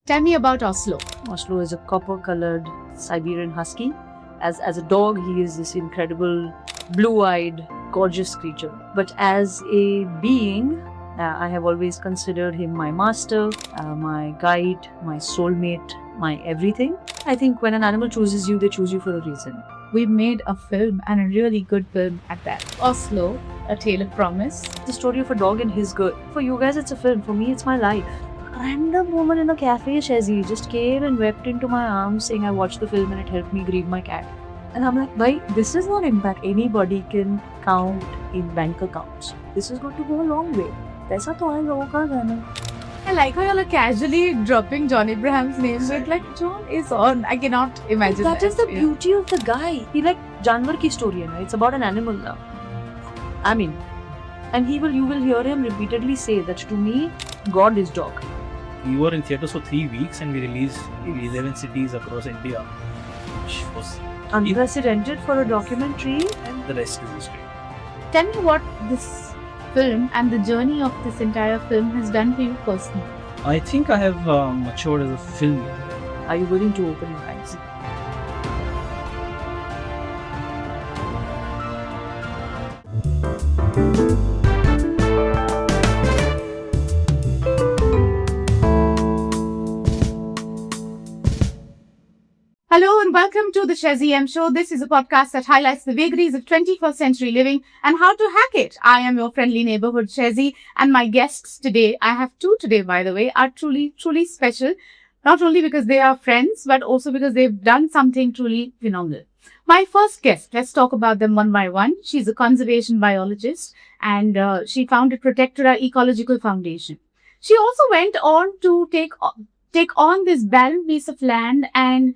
Tell me about Oslo. Oslo is a copper-colored Siberian husky. As a dog, he is this incredible, blue-eyed, gorgeous creature. But as a being, I have always considered him my master, my guide, my soulmate, my everything. I think when an animal chooses you, they choose you for a reason. We made a film, and a really good film at that. Oslo, A Tale of Promise. The story of a dog and his girl. For you guys, it's a film. For me, it's my life. A random woman in a cafe, Shazzy, just came and wept into my arms saying I watched the film and it helped me grieve my cat. And I'm like, bhai, this is not impact anybody can count in bank accounts. This is going to go a long way. पैसा तो आए लोगों का गाना. I like how you're casually dropping John Abraham's name. So it's like, John is on. I cannot imagine That is the beauty of the guy. He like जानवर की story है ना. It's about an animal now. I mean, and you will hear him repeatedly say that to me, God is dog. We were in theatres for 3 weeks and we released in 11 cities across India, which was Unprecedented for a documentary. and the rest is history. Tell me what this film and the journey of this entire film has done for you personally. I think I have matured as a filmmaker. Are you willing to open your eyes? Hello and welcome to the Shazzy M Show. This is a podcast that highlights the vagaries of 21st century living and how to hack it. I am your friendly neighborhood Shazzy, and my guests today, I have two today by the way, are truly special. Not only because they are friends, but also because they've done something truly phenomenal. My first guest, let's talk about them one by one. She's a conservation biologist and she founded Protectora Ecological Foundation. She also went on to take on this barren piece of land, and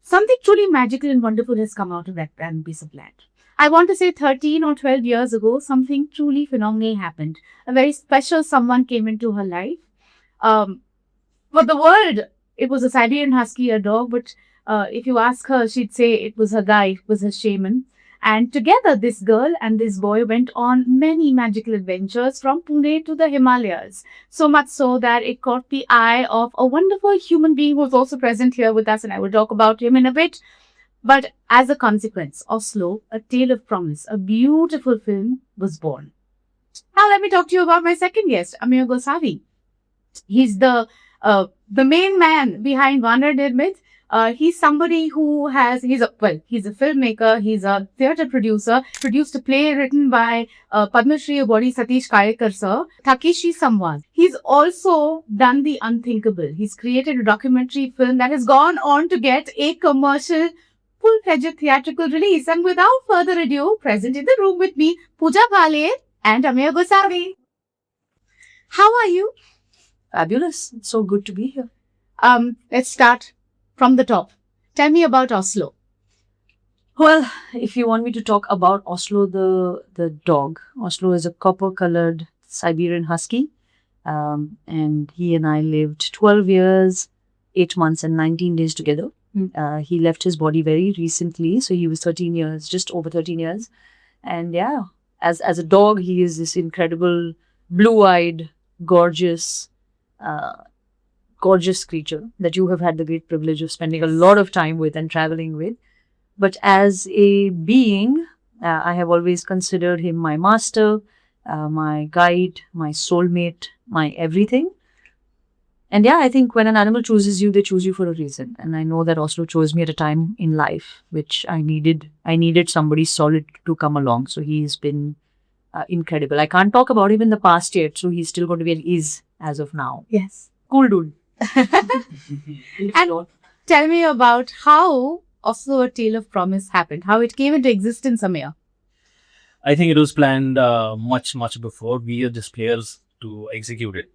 something truly magical and wonderful has come out of that barren piece of land. I want to say 13 or 12 years ago, something truly phenomenal happened. A very special someone came into her life. For the world, it was a Siberian Husky, a dog, but if you ask her, she'd say it was her guide, it was her shaman. And together, this girl and this boy went on many magical adventures from Pune to the Himalayas. So much so that it caught the eye of a wonderful human being who's also present here with us, and I will talk about him in a bit. But as a consequence, Oslo, A Tale of Promise, a beautiful film, was born. Now let me talk to you about my second guest, Amir Gosavi. He's the main man behind Vanar Nirmit. He's somebody who he's a filmmaker, he's a theatre producer, produced a play written by Padma Shri Award Satish Kayekar sir, Takeshi Samwad. He's also done the unthinkable. He's created a documentary film that has gone on to get a commercial, full-fledged theatrical release. And without further ado, present in the room with me, Pooja Bhale and Amir Gosavi. How are you? Fabulous. It's so good to be here. Let's start from the top. Tell me about Oslo. Well, if you want me to talk about Oslo, the dog, Oslo is a copper-colored Siberian husky. And he and I lived 12 years, 8 months and 19 days together. He left his body very recently, so he was 13 years, just over 13 years. And yeah, as a dog, he is this incredible, blue-eyed, gorgeous creature that you have had the great privilege of spending a lot of time with and traveling with. But as a being, I have always considered him my master, my guide, my soulmate, my everything. And yeah, I think when an animal chooses you, they choose you for a reason. And I know that Oslo chose me at a time in life which I needed somebody solid to come along. So he's been incredible. I can't talk about him in the past yet, so he's still going to be an is as of now. Yes. Cool dude. And tell me about how Oslo, A Tale of Promise happened, how it came into existence, Amir. I think it was planned much before. We are just players to execute it.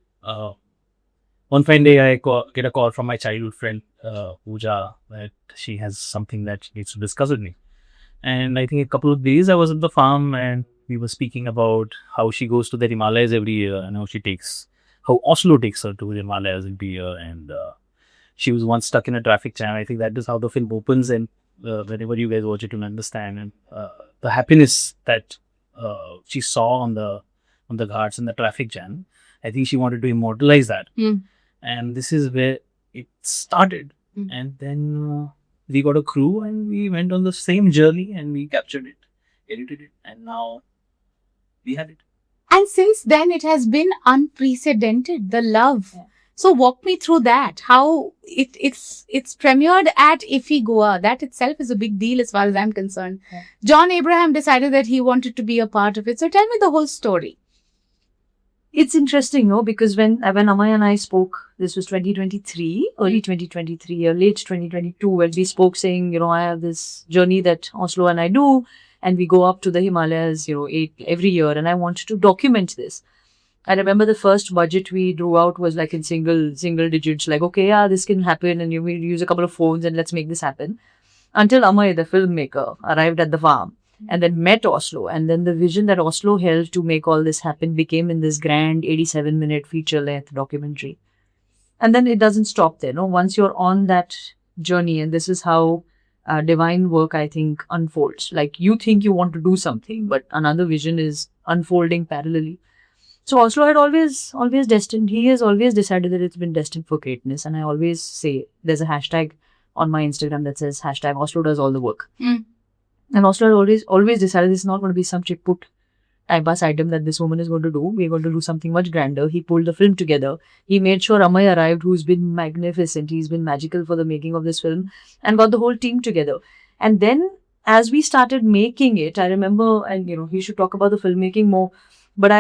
One fine day, I get a call from my childhood friend, Pooja, that she has something that she needs to discuss with me. And I think a couple of days I was at the farm and we were speaking about how she goes to the Himalayas every year and how Oslo takes her to the Himalayas every year. And she was once stuck in a traffic jam. I think that is how the film opens, and whenever you guys watch it, you'll understand. And the happiness that she saw on the ghats and the traffic jam, I think she wanted to immortalize that. and this is where it started. Mm. And then we got a crew and we went on the same journey and we captured it, edited it, and now we have it. And since then, it has been unprecedented, the love. Yeah. So walk me through that. How it's premiered at IFFI Goa. That itself is a big deal as far as I'm concerned. Yeah. John Abraham decided that he wanted to be a part of it. So tell me the whole story. It's interesting, no? Because when Amay and I spoke, this was 2023, early 2023 or late 2022, when we spoke saying, I have this journey that Oslo and I do, and we go up to the Himalayas, every year, and I wanted to document this. I remember the first budget we drew out was like in single digits, like, okay, yeah, this can happen, and we use a couple of phones and let's make this happen. Until Amay, the filmmaker, arrived at the farm and then met Oslo, and then the vision that Oslo held to make all this happen became in this grand 87-minute feature-length documentary. And then it doesn't stop there, no? Once you're on that journey, and this is how divine work, I think, unfolds. Like, you think you want to do something, but another vision is unfolding parallelly. So Oslo had always destined, he has always decided that it's been destined for greatness. And I always say, there's a hashtag on my Instagram that says hashtag Oslo does all the work. Mm. And Oslo had always decided this is not going to be some chick put time pass item that this woman is going to do. We're going to do something much grander. He pulled the film together. He made sure Amay arrived, who's been magnificent. He's been magical for the making of this film, and got the whole team together. And then as we started making it, I remember, and he should talk about the filmmaking more, but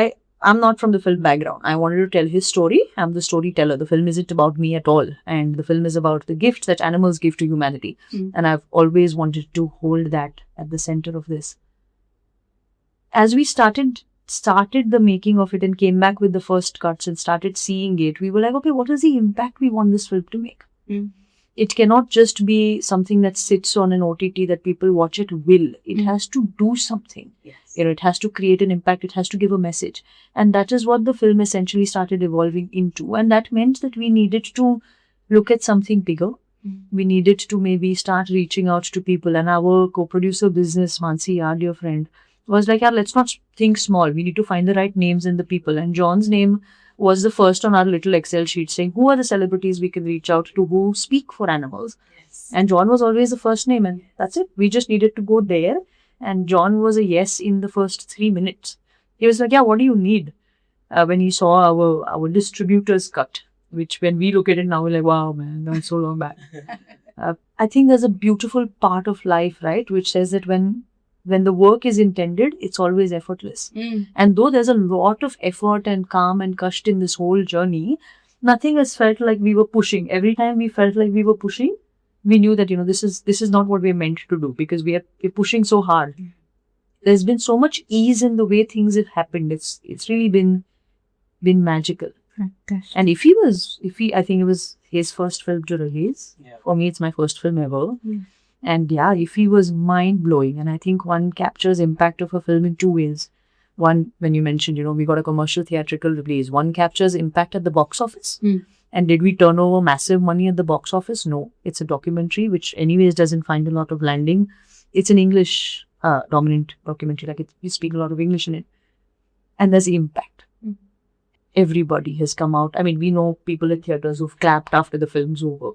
I'm not from the film background. I wanted to tell his story. I'm the storyteller. The film isn't about me at all. And the film is about the gift that animals give to humanity. Mm. And I've always wanted to hold that at the center of this. As we started the making of it and came back with the first cuts and started seeing it, we were like, okay, what is the impact we want this film to make? Mm. It cannot just be something that sits on an OTT that people watch at will. It has to do something. Yes. It has to create an impact. It has to give a message. And that is what the film essentially started evolving into. And that meant that we needed to look at something bigger. Mm. We needed to maybe start reaching out to people. And our co-producer business, Mansi, our dear friend, was like, yeah, let's not think small. We need to find the right names and the people. And John's name was the first on our little Excel sheet saying, who are the celebrities we can reach out to who speak for animals? Yes. And John was always the first name, and that's it. We just needed to go there. And John was a yes in the first 3 minutes. He was like, yeah, what do you need? When he saw our distributor's cut, which when we look at it now, we're like, wow, man, that's so long back. I think there's a beautiful part of life, right, which says that when the work is intended, it's always effortless. Mm. And though there's a lot of effort and calm and kasht in this whole journey, nothing has felt like we were pushing. Every time we felt like we were pushing, we knew that, this is not what we're meant to do, because we're pushing so hard. Mm. There's been so much ease in the way things have happened. It's really been magical. Fantastic. And if I think it was his first film to release. Yeah. For me, it's my first film ever. Mm. And yeah, Ify was mind-blowing. And I think one captures impact of a film in two ways. One, when you mentioned, we got a commercial theatrical release. One captures impact at the box office. Mm. And did we turn over massive money at the box office? No. It's a documentary, which anyways doesn't find a lot of landing. It's an English dominant documentary. Like, you speak a lot of English in it. And there's impact. Mm. Everybody has come out. I mean, we know people at theatres who've clapped after the film's over.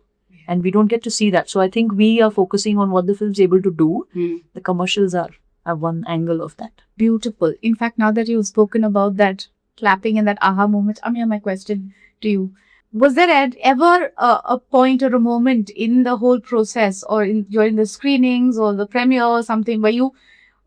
And we don't get to see that. So I think we are focusing on what the film's able to do. Mm. The commercials are one angle of that. Beautiful. In fact, now that you've spoken about that clapping and that aha moment, Amya, my question to you. Was there ever a point or a moment in the whole process or during the screenings or the premiere or something where you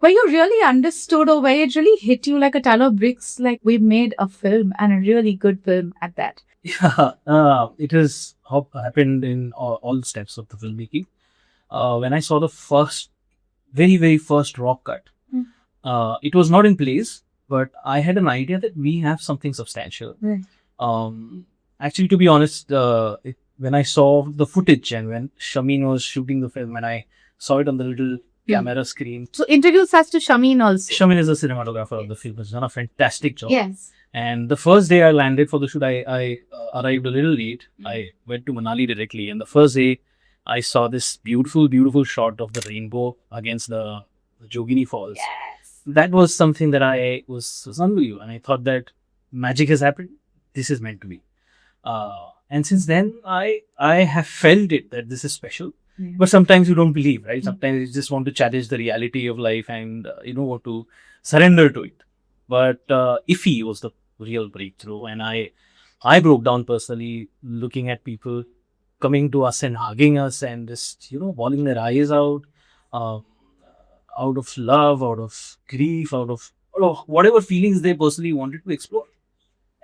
really understood or where it really hit you like a ton of bricks, like we made a film and a really good film at that? Yeah, it has happened in all steps of the filmmaking. When I saw the very, very first rock cut, it was not in place, but I had an idea that we have something substantial. Right. Actually, to be honest, when I saw the footage and when Shamin was shooting the film and I saw it on the little camera screen. So introduce us to Shamin also. Shamin is the cinematographer of the film. He's done a fantastic job. Yes. And the first day I landed for the shoot, I arrived a little late. I went to Manali directly. And the first day, I saw this beautiful, beautiful shot of the rainbow against the Jogini Falls. Yes. That was something that I was unbelievable. And I thought that magic has happened. This is meant to be. And since then, I have felt it that this is special. Yeah. But sometimes you don't believe, right? Sometimes you just want to challenge the reality of life and want to surrender to it. But Iffy was the real breakthrough, and I broke down personally looking at people coming to us and hugging us and just bawling their eyes out, uh, out of love, out of grief, out of whatever feelings they personally wanted to explore.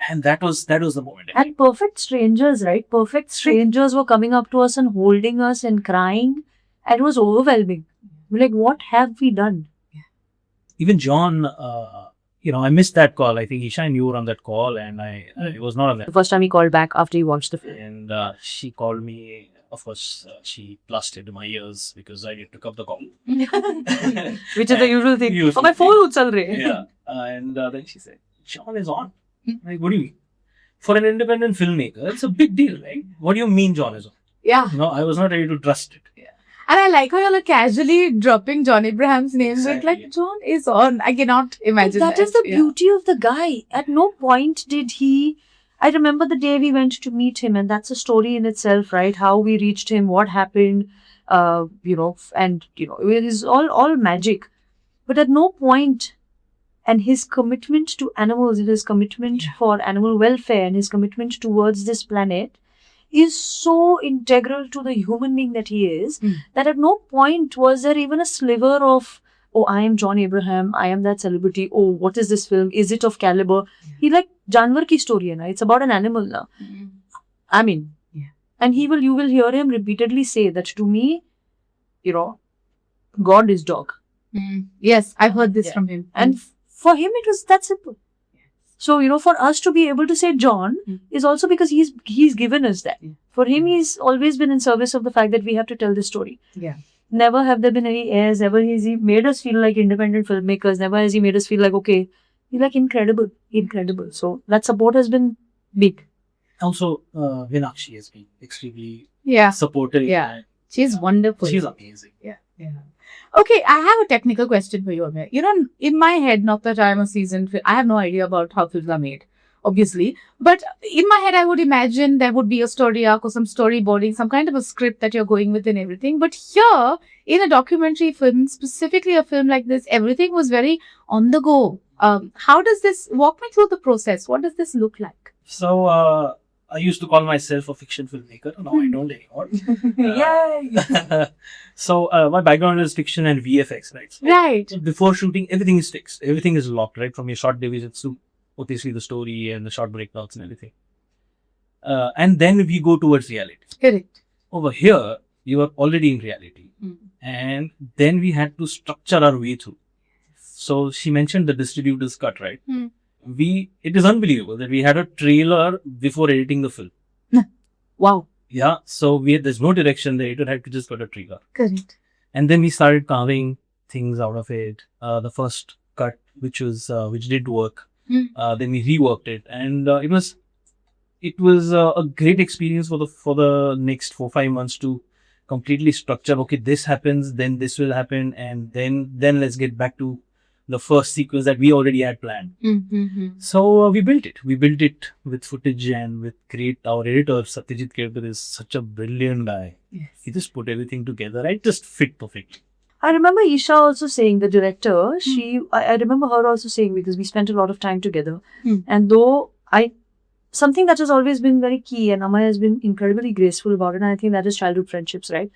And that was the moment. And perfect strangers, right? Perfect strangers were coming up to us and holding us and crying. And it was overwhelming. We're like, what have we done? Even John, I missed that call. I think Isha and you were on that call, and I was not on that. The first time he called back after he watched the film. And she called me. Of course, she plastered my ears because I didn't pick up the call. Which is the usual thing. Usual Oh, my thing. phone uchal rahe. Yeah. And then she said, John is on. Like, what do you mean? For an independent filmmaker, it's a big deal, right? What do you mean John is on? Yeah. No, I was not ready to trust it. And I like how you're like casually dropping John Abraham's name. Exactly. Like, John is on. I cannot imagine That is the Yeah. beauty of the guy. At no point did he. I remember the day we went to meet him, and that's a story in itself, right? How we reached him, what happened, it is all magic. But at no point, and his commitment to animals, and his commitment for animal welfare, and his commitment towards this planet is so integral to the human being that he is, that at no point was there even a sliver of, oh, I am John Abraham, I am that celebrity, oh, what is this film, is it of caliber? He like Janwar ki story hai na, it's about an animal now. I mean, and you will hear him repeatedly say that to me, God is dog. Yes, I've heard this Yeah. from him. And for him, it was that simple. So, for us to be able to say John is also because he's given us that. For him, he's always been in service of the fact that we have to tell this story. Yeah. Never have there been any airs, never has he made us feel like independent filmmakers, never has he made us feel like, okay, he's like incredible. So that support has been big. Also, Vinakshi has been extremely Yeah. supportive. Yeah. and She's wonderful. She's amazing. Yeah. Okay, I have a technical question for you, Amir. In my head, not that I'm a seasoned, I have no idea about how films are made, obviously. But in my head, I would imagine there would be a story arc or some storyboarding, some kind of a script that you're going with and everything. But here, in a documentary film, specifically a film like this, everything was very on the go. How does this, walk me through the process? What does this look like? So, I used to call myself a fiction filmmaker. Now I don't anymore. Yay! So, my background is fiction and VFX, right? So Right. before shooting, everything is fixed. Everything is locked, right? From your shot divisions to obviously the story and the shot breakdowns and everything. And then we go towards reality. Correct. Over here, you are already in reality. And then we had to structure our way through. So she mentioned the distributor's cut, right? It is unbelievable that we had a trailer before editing the film. Wow. Yeah. So there's no direction. The editor had to just cut a trailer. Correct. And then we started carving things out of it. The first cut, which did work. Then we reworked it, and it was a great experience for the next 4-5 months to completely structure. Okay, this happens, then this will happen, and then let's get back to the first sequence that we already had planned. So we built it. We built it with footage and with our editor Satyajit Kirkar is such a brilliant guy. Yes. He just put everything together. It just fit perfectly. I remember Isha also saying, the director, I remember her also saying, because we spent a lot of time together. And though something that has always been very key, and Amay has been incredibly graceful about it, and I think that is childhood friendships, right?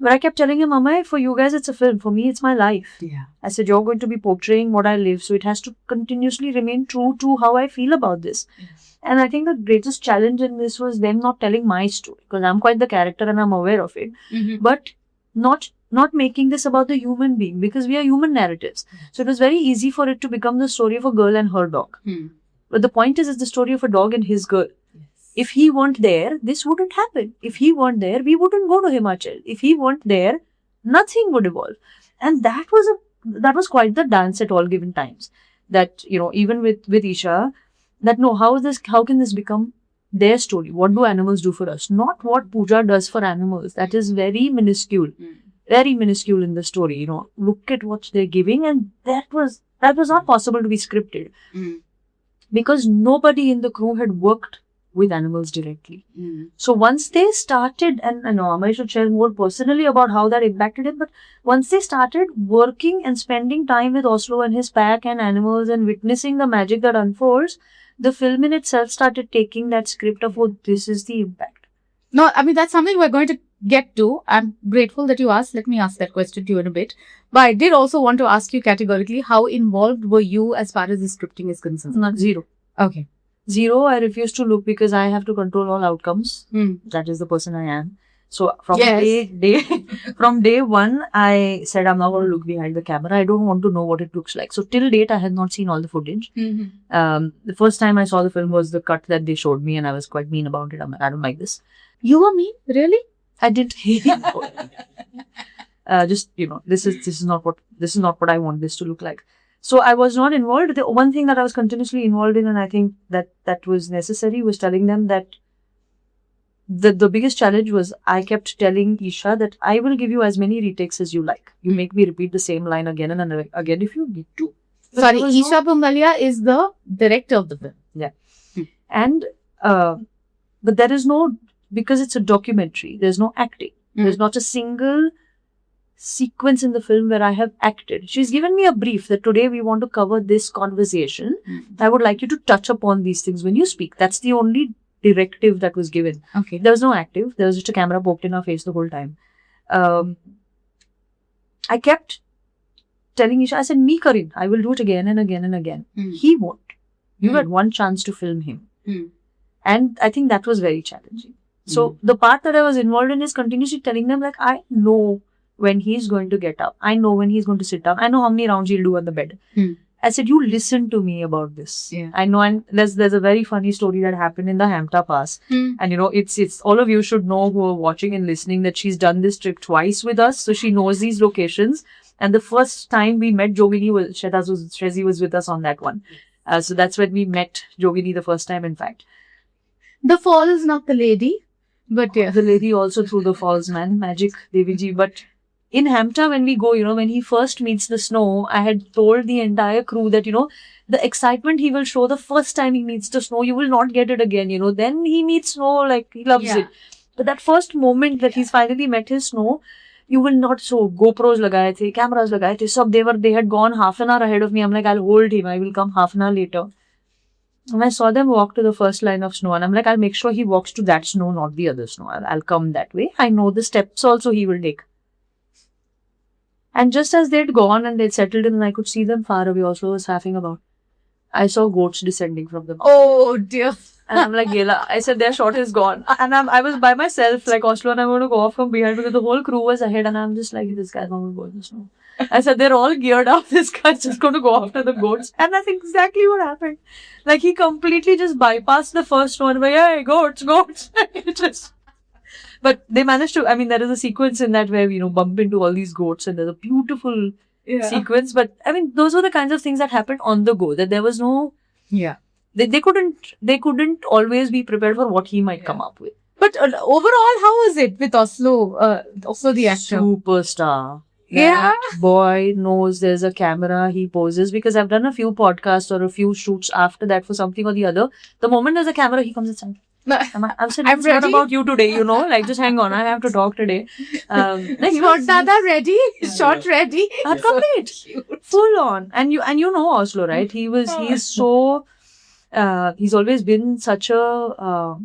But I kept telling him, Amay, for you guys, it's a film. For me, it's my life. Yeah. I said, you're going to be portraying what I live. So it has to continuously remain true to how I feel about this. Yes. And I think the greatest challenge in this was them not telling my story, because I'm quite the character and I'm aware of it. But not making this about the human being, because we are human narratives. So it was very easy for it to become the story of a girl and her dog. But the point is, it's the story of a dog and his girl. If he weren't there, this wouldn't happen. If he weren't there, we wouldn't go to Himachal. If he weren't there, nothing would evolve. And that was quite the dance at all given times. That, even with Isha, that no, how can this become their story? What do animals do for us? Not what Pooja does for animals. That is very minuscule. Very minuscule in the story. Look at what they're giving, and that was not possible to be scripted. Because nobody in the crew had worked with animals directly. So once they started, and Amay should share more personally about how that impacted him, but once they started working and spending time with Oslo and his pack and animals and witnessing the magic that unfolds, the film in itself started taking that script of, oh, this is the impact. No, I mean, that's something we're going to get to. I'm grateful that you asked. Let me ask that question to you in a bit. But I did also want to ask you categorically, how involved were you as far as the scripting is concerned? Not zero. Okay. Zero, I refuse to look because I have to control all outcomes. That is the person I am. So from from day one, I said I'm not going to look behind the camera. I don't want to know what it looks like. So till date, I had not seen all the footage. The first time I saw the film was the cut that they showed me, and I was quite mean about it. I don't like this. You were mean? Really? I didn't hate it. Just, this is not what I want this to look like. So I was not involved. The one thing that I was continuously involved in, and I think that was necessary, was telling them that the biggest challenge was I kept telling Isha that I will give you as many retakes as you like. You make me repeat the same line again and again if you need to. Sorry, Isha Pongalia is the director of the film. Yeah. And, but there is no, because it's a documentary, there's no acting. There's not a single sequence in the film where I have acted. She's given me a brief that today we want to cover this conversation. I would like you to touch upon these things when you speak. That's the only directive that was given. Okay. There was no active. There was just a camera poked in her face the whole time. I kept telling Isha, I said, me Karin, I will do it again and again and again. He won't. You had one chance to film him. And I think that was very challenging. So the part that I was involved in is continuously telling them, like, I know when he's going to get up. I know when he's going to sit down. I know how many rounds he'll do on the bed. I said, you listen to me about this. Yeah. I know, and there's a very funny story that happened in the Hamta Pass. And it's all of you should know who are watching and listening that she's done this trip twice with us. So she knows these locations. And the first time we met Jogini, Shezi was with us on that one. So that's when we met Jogini the first time, in fact. The fall is not the lady, but yeah. The lady also threw the falls, man. Magic, Deviji. But in Hamta, when we go, when he first meets the snow, I had told the entire crew that, the excitement he will show the first time he meets the snow, you will not get it again, Then he meets snow, like, he loves it. But that first moment that he's finally met his snow, you will not. So GoPros lagaye the, cameras lagaye the, so they had gone half an hour ahead of me. I'm like, I'll hold him. I will come half an hour later. And I saw them walk to the first line of snow, and I'm like, I'll make sure he walks to that snow, not the other snow. I'll come that way. I know the steps also he will take. And just as they'd gone and they'd settled in and I could see them far away, also was laughing about, I saw goats descending from them. Oh dear. And I'm like, Gela, I said, their shot is gone. And I was by myself, like Oslo, and I'm going to go off from behind because the whole crew was ahead. And I'm just like, this guy's not going to go in the snow. I said, they're all geared up. This guy's just going to go after the goats. And that's exactly what happened. Like, he completely just bypassed the first one. But yeah, goats. But they managed to, there is a sequence in that where we, bump into all these goats and there's a beautiful sequence. But, those were the kinds of things that happened on the go. That there was no... Yeah. They couldn't always be prepared for what he might come up with. But overall, how was it with Oslo? Also the actor. Superstar. Yeah. That boy knows there's a camera, he poses, because I've done a few podcasts or a few shoots after that for something or the other. The moment there's a camera, he comes inside. I'm saying, it's not about you today, like, just hang on, I have to talk today. Shot Dada ready? Shot ready? Complete. Full on. And you know Oslo, right? He's so, he's always been such a,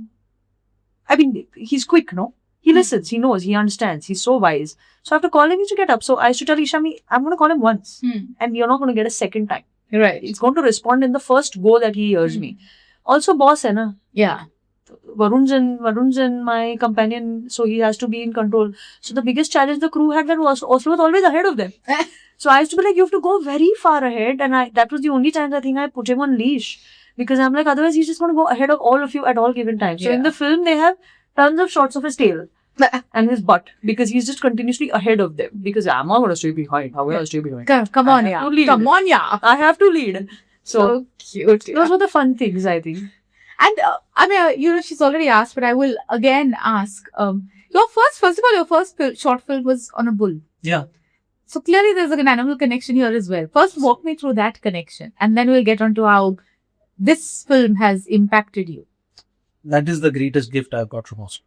he's quick, no? He listens, he knows, he understands, he's so wise. So after calling him to get up, so I used to tell Ishami, I'm going to call him once. And you're not going to get a second time. Right. He's going to respond in the first go that he hears me. Also boss, hai na? Yeah. Varunjan, my companion, so he has to be in control. So the biggest challenge the crew had was Oslo was always ahead of them. So I used to be like, you have to go very far ahead. And that was the only time I think I put him on leash. Because I'm like, otherwise he's just going to go ahead of all of you at all given times. So in the film, they have tons of shots of his tail and his butt, because he's just continuously ahead of them. Because I'm not going to stay behind. How will I stay behind? Come on, yeah. Come on, yeah. I have to lead. So cute. Those were the fun things, I think. And she's already asked, but I will again ask. Your first short film was on a bull. Yeah. So clearly there's an animal connection here as well. First, walk me through that connection, and then we'll get on to how this film has impacted you. that is the greatest gift I've got from Oslo.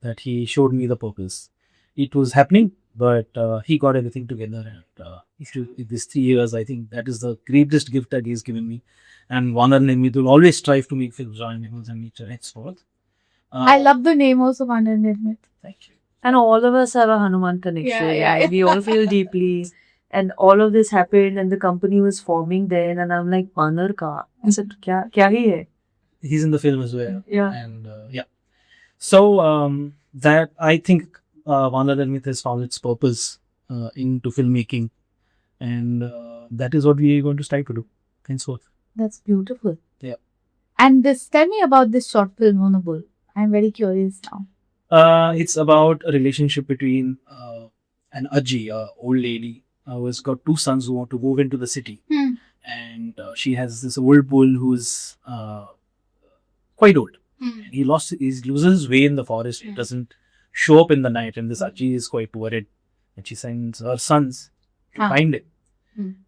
That he showed me the purpose. It was happening, but he got everything together. And in these 3 years, I think that is the greatest gift that he's given me. And Vanar Nirmit will always strive to make films on animals and nature henceforth. I love the name also, Vanar Nirmit. Thank you. And all of us have a Hanuman connection. Yeah. We all feel deeply. And all of this happened and the company was forming then. And I'm like, Vanar ka? I said, kya hi hai? He's in the film as well. Yeah. And so that I think Vanar Nirmit has found its purpose into filmmaking. And that is what we are going to strive to do henceforth. That's beautiful. Yeah. And tell me about this short film, Honorable. I'm very curious now. It's about a relationship between an Ajji, a old lady, who has got 2 sons who want to move into the city. And she has this old bull who's quite old. And he loses his way in the forest. It doesn't show up in the night. And this Ajji is quite worried. And she sends her sons to find it.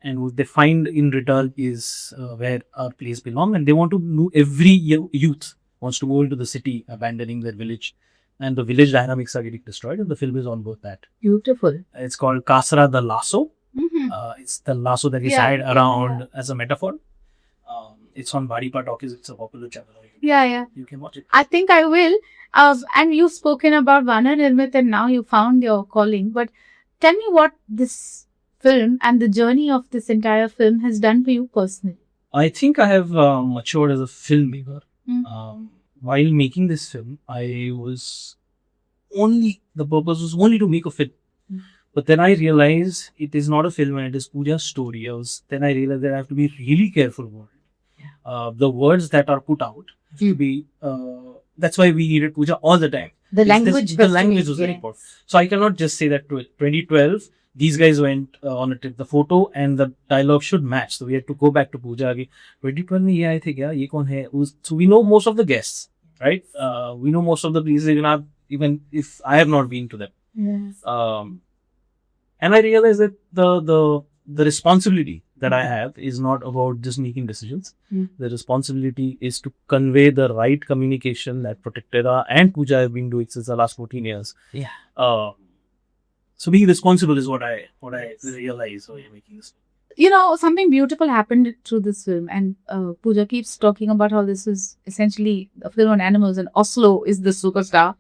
And what they find in return is where our place belongs. And they want to move, every youth wants to move into the city, abandoning their village. And the village dynamics are getting destroyed. And the film is all about that. Beautiful. It's called Kasra the Lasso. It's the lasso that is tied around as a metaphor. It's on Badipa Talkies. It's a popular channel. Yeah. You can watch it. I think I will. And you've spoken about Vanar Nirmit and now you found your calling. But tell me what this film and the journey of this entire film has done for you personally. I think I have matured as a filmmaker. While making this film, the purpose was only to make a film. But then I realized it is not a film and it is Pooja's story. Then I realized that I have to be really careful about it. The words that are put out have to be, that's why we needed Pooja all the time. The language was very important. So I cannot just say that 2012, these guys went on a trip. The photo and the dialogue should match. So we had to go back to Pooja again. 2012 mein ye aaye the kya? Ye kaun hai? So we know most of the guests, right? We know most of the places, even if I have not been to them. Yes. And I realized that the responsibility that I have is not about just making decisions. The responsibility is to convey the right communication that Protectera and Pooja have been doing since the last 14 years. Yeah. So being responsible is what I realize while making this. You know, something beautiful happened through this film, and Pooja keeps talking about how this is essentially a film on animals and Oslo is the superstar.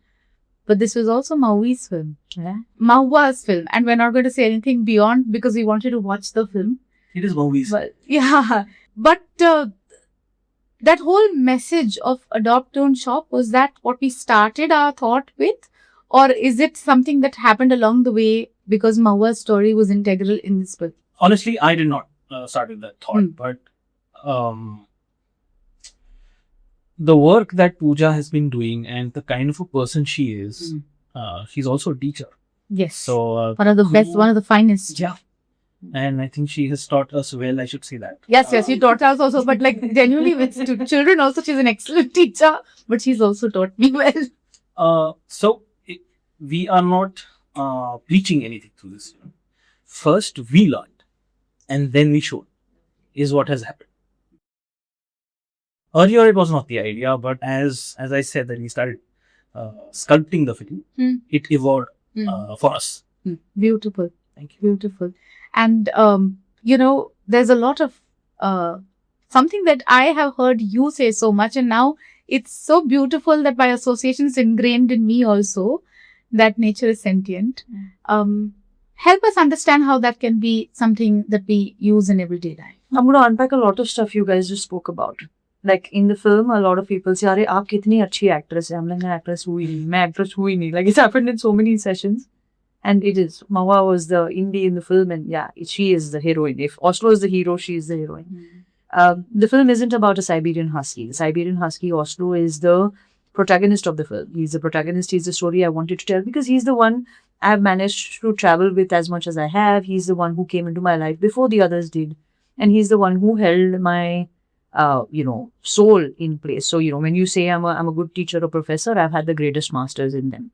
But this was also Maui's film. Yeah. Maua's film. And we're not going to say anything beyond because we wanted to watch the film. It is movies. But, yeah. But that whole message of Adopt Don't Shop, was that what we started our thought with? Or is it something that happened along the way because Maua's story was integral in this film? Honestly, I did not start with that thought. But the work that Pooja has been doing and the kind of a person she is, she's also a teacher. Yes. So one of the best, one of the finest. Yeah. And I think she has taught us well, I should say that. Yes, she taught us also, but like genuinely with children also, she's an excellent teacher, but she's also taught me well. We are not preaching anything through this. First, we learned and then we showed is what has happened. Earlier, it was not the idea, but as I said that we started sculpting the film, it evolved for us. Beautiful. Thank you. Beautiful. And, there's a lot of something that I have heard you say so much, and now it's so beautiful that by association it's ingrained in me also, that nature is sentient. Help us understand how that can be something that we use in everyday life. I'm going to unpack a lot of stuff you guys just spoke about. Like in the film, a lot of people say, "Arey, aap kitni achhi actress hai." I'm like, actress hui nahi, main actress hui nahi. Like it's happened in so many sessions. And it is. Maua was the indie in the film, and yeah, she is the heroine. If Oslo is the hero, she is the heroine. The film isn't about a Siberian Husky. The Siberian Husky, Oslo, is the protagonist of the film. He's the protagonist. He's the story I wanted to tell because he's the one I've managed to travel with as much as I have. He's the one who came into my life before the others did. And he's the one who held my, soul in place. So, when you say I'm a good teacher or professor, I've had the greatest masters in them.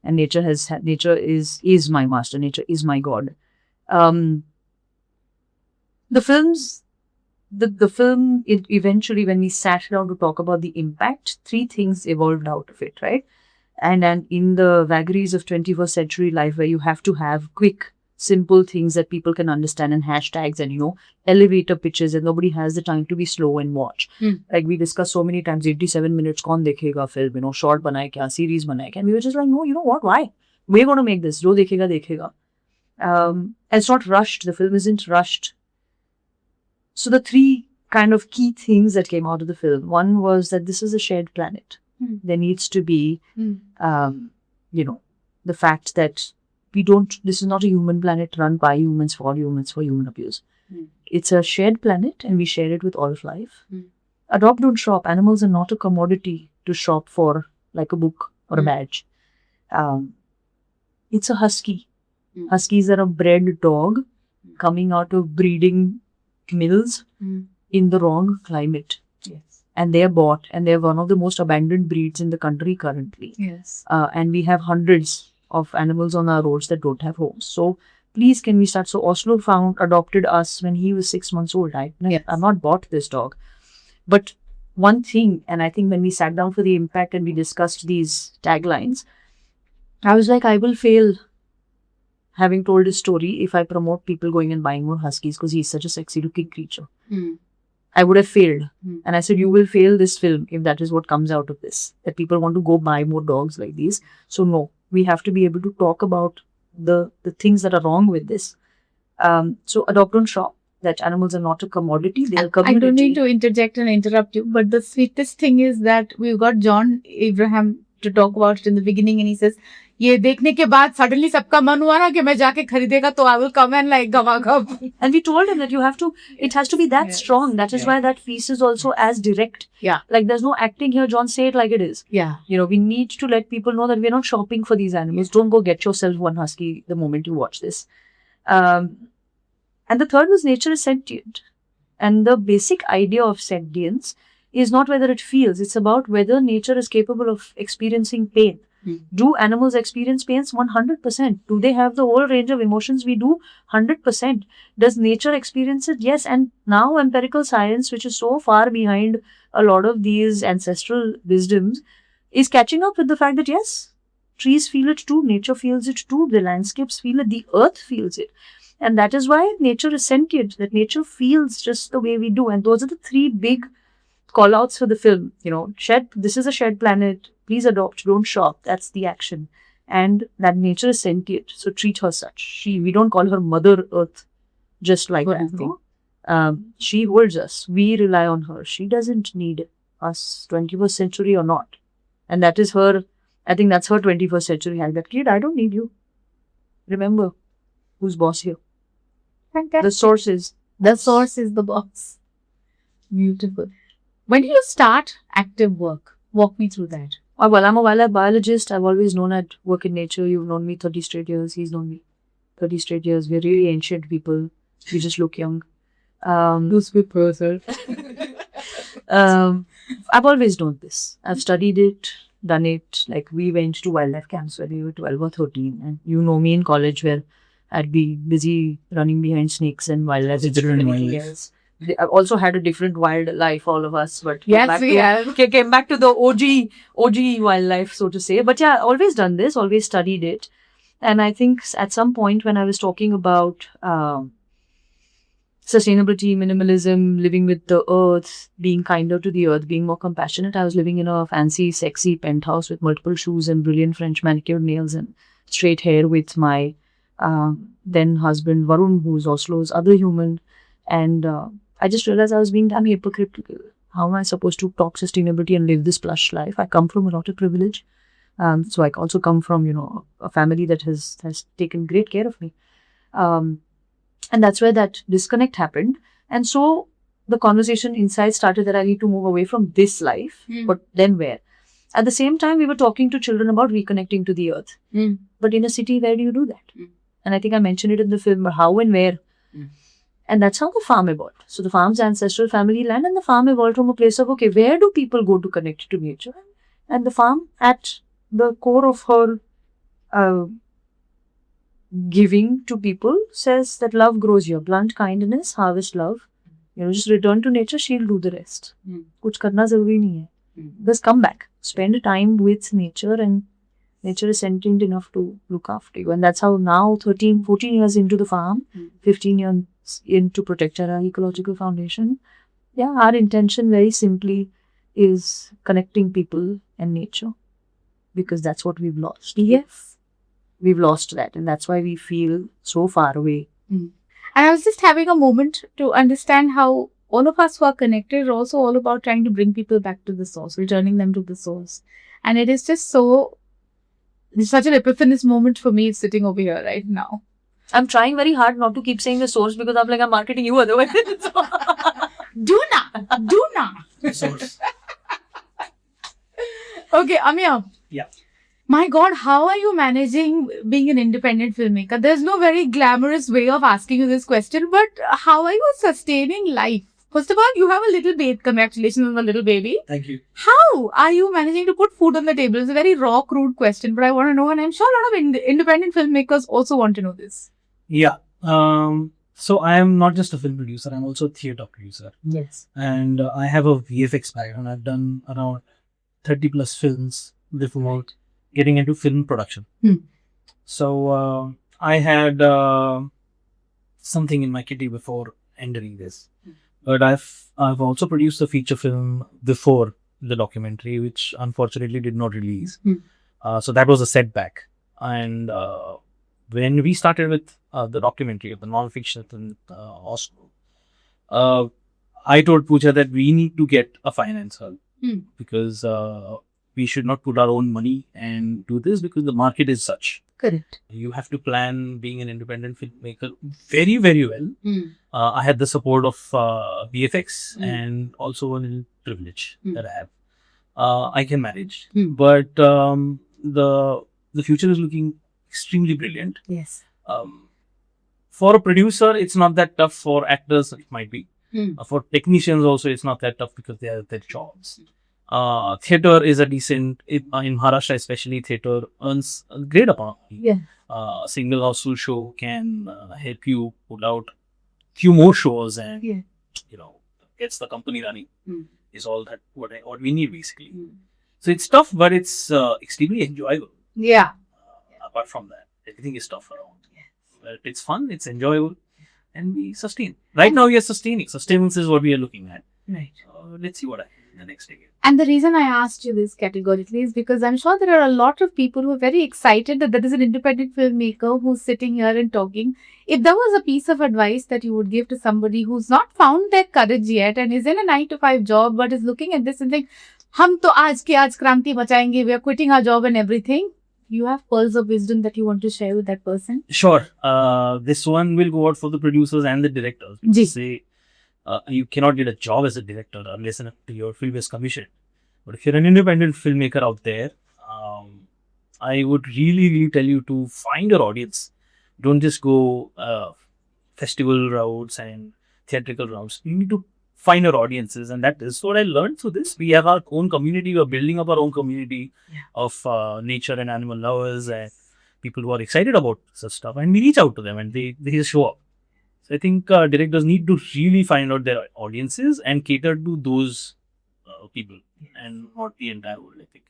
And nature is my master. Nature is my God. The film's the film, it eventually, when we sat down to talk about the impact, three things evolved out of it, right? And in the vagaries of 21st century life, where you have to have quick, simple things that people can understand, and hashtags, and elevator pitches, and nobody has the time to be slow and watch. Like we discussed so many times, 87 minutes, kaun dekhega film, short banaye kya, series banaye kya. And we were just like, no, you know what, why? We're going to make this. Jo dekhega, dekhega. It's not rushed. The film isn't rushed. So the three kind of key things that came out of the film, one was that this is a shared planet. There needs to be, the fact that this is not a human planet run by humans, for human abuse. It's a shared planet, and we share it with all of life. Adopt, don't shop. Animals are not a commodity to shop for, like a book or a badge. It's a husky. Huskies are a bred dog coming out of breeding mills in the wrong climate. Yes. And they are bought, and they are one of the most abandoned breeds in the country currently. Yes. And we have hundreds of animals on our roads that don't have homes. So please, can we start? So Oslo adopted us when he was 6 months old. I've not bought this dog. But one thing, and I think when we sat down for the impact and we discussed these taglines, I was like, I will fail having told his story if I promote people going and buying more huskies, because he's such a sexy looking creature. I would have failed. And I said, you will fail this film if that is what comes out of this, that people want to go buy more dogs like these. So no, we have to be able to talk about the things that are wrong with this. So adopt, don't shop. That animals are not a commodity, they are a community. I don't need to interject and interrupt you, but the sweetest thing is that we've got John Abraham to talk about it in the beginning, and he says, ये देखने के बाद suddenly सबका मन हुआ ना कि मैं जाके खरीदेगा, तो I will come and like gavagab. And we told him that it has to be that strong. That is why that piece is also as direct. Yeah. Like there's no acting here, John, say it like it is. Yeah. We need to let people know that we're not shopping for these animals. Don't go get yourself one husky the moment you watch this. And the third was nature is sentient. And the basic idea of sentience is not whether it feels, it's about whether nature is capable of experiencing pain. Do animals experience pains? 100%. Do they have the whole range of emotions we do? 100%. Does nature experience it? Yes. And now empirical science, which is so far behind a lot of these ancestral wisdoms, is catching up with the fact that yes, trees feel it too, nature feels it too, the landscapes feel it, the earth feels it. And that is why nature is sentient, that nature feels just the way we do. And those are the three big call outs for the film. This is a shared planet. Please adopt, don't shop. That's the action. And that nature is sentient. So treat her such. We don't call her Mother Earth just like that. She holds us. We rely on her. She doesn't need us, 21st century or not. And that is her, I think that's her 21st century hack. That kid, I don't need you. Remember, who's boss here? Fantastic. The source is the boss. Beautiful. When did you start active work? Walk me through that. Well, I'm a wildlife biologist. I've always known I'd work in nature. You've known me 30 straight years. He's known me 30 straight years. We're really ancient people. We just look young. Do speak for yourself. I've always known this. I've studied it, done it. Like we went to wildlife camps when we were 12 or 13. And you know me in college where I'd be busy running behind snakes and wildlife. I've also had a different wildlife, all of us, but came back to the OG wildlife, so to say. But yeah, always done this, always studied it. And I think at some point when I was talking about sustainability, minimalism, living with the earth, being kinder to the earth, being more compassionate, I was living in a fancy, sexy penthouse with multiple shoes and brilliant French manicured nails and straight hair with my then husband Varun, who's Oslo's other human. And I just realized I was being damn hypocritical. How am I supposed to talk sustainability and live this plush life? I come from a lot of privilege. So I also come from, a family that has taken great care of me. And that's where that disconnect happened. And so the conversation inside started that I need to move away from this life, but then where? At the same time, we were talking to children about reconnecting to the earth. But in a city, where do you do that? And I think I mentioned it in the film, how and where. And that's how the farm evolved. So the farm's ancestral family land, and the farm evolved from a place of, okay, where do people go to connect to nature? And the farm, at the core of her giving to people, says that love grows here. Blunt kindness, harvest love. just return to nature, she'll do the rest. Hmm. कुछ करना जरूरी नहीं है. Just come back, spend time with nature, and nature is sentient enough to look after you. And that's how now, 13, 14 years into the farm, 15 years into Protect Chara Ecological Foundation, yeah, our intention very simply is connecting people and nature, because that's what we've lost. Yes. We've lost that, and that's why we feel so far away. And I was just having a moment to understand how all of us who are connected are also all about trying to bring people back to the source, returning them to the source. And it is just it's such an epiphanous moment for me sitting over here right now. I'm trying very hard not to keep saying the source, because I'm like, I'm marketing you otherwise. Do not. Source. Okay, Amya. Yeah. My God, how are you managing being an independent filmmaker? There's no very glamorous way of asking you this question, but how are you sustaining life? First of all, you have a little baby. Congratulations on the little baby. Thank you. How are you managing to put food on the table? It's a very raw, crude question, but I want to know, and I'm sure a lot of independent filmmakers also want to know this. Yeah. So I am not just a film producer, I'm also a theatre producer. Yes. And I have a VFX background. I've done around 30 plus films before getting into film production. So I had something in my kitty before entering this. But I've also produced a feature film before the documentary, which unfortunately did not release. So that was a setback. And when we started with the documentary, the non-fiction in Oslo, I told Pooja that we need to get a financer because we should not put our own money and do this because the market is such. Correct. You have to plan being an independent filmmaker very, very well. I had the support of VFX and also a little privilege that I have. I can manage. But the future is looking extremely brilliant. Yes. For a producer, it's not that tough. For actors, it might be. For technicians also, it's not that tough because they have their jobs. Theatre is a decent, in Maharashtra especially, theatre earns a great amount. Yeah. Single household show can help you put out few more shows and, gets the company running. Is all that what we need basically. So it's tough, but it's extremely enjoyable. Yeah. Apart from that, everything is tough around. But it's fun, it's enjoyable, and we sustain. Right now, we are sustaining. Sustenance is what we are looking at. Right. Let's see what happens in the next decade. And the reason I asked you this categorically is because I'm sure there are a lot of people who are very excited that there is an independent filmmaker who's sitting here and talking. If there was a piece of advice that you would give to somebody who's not found their courage yet and is in a 9-to-5 job but is looking at this and saying, "Hum to aaj ke aaj kranti bachayenge, we are quitting our job and everything," you have pearls of wisdom that you want to share with that person? Sure. This one will go out for the producers and the directors. Say, you cannot get a job as a director unless your film is commissioned. But if you're an independent filmmaker out there, I would really tell you to find your audience. Don't just go festival routes and theatrical routes. You need to find your audiences, and that is what I learned through this. We have our own community. We are building up our own community of nature and animal lovers and people who are excited about such stuff, and we reach out to them and they just show up. So I think directors need to really find out their audiences and cater to those people and not the entire world, I think.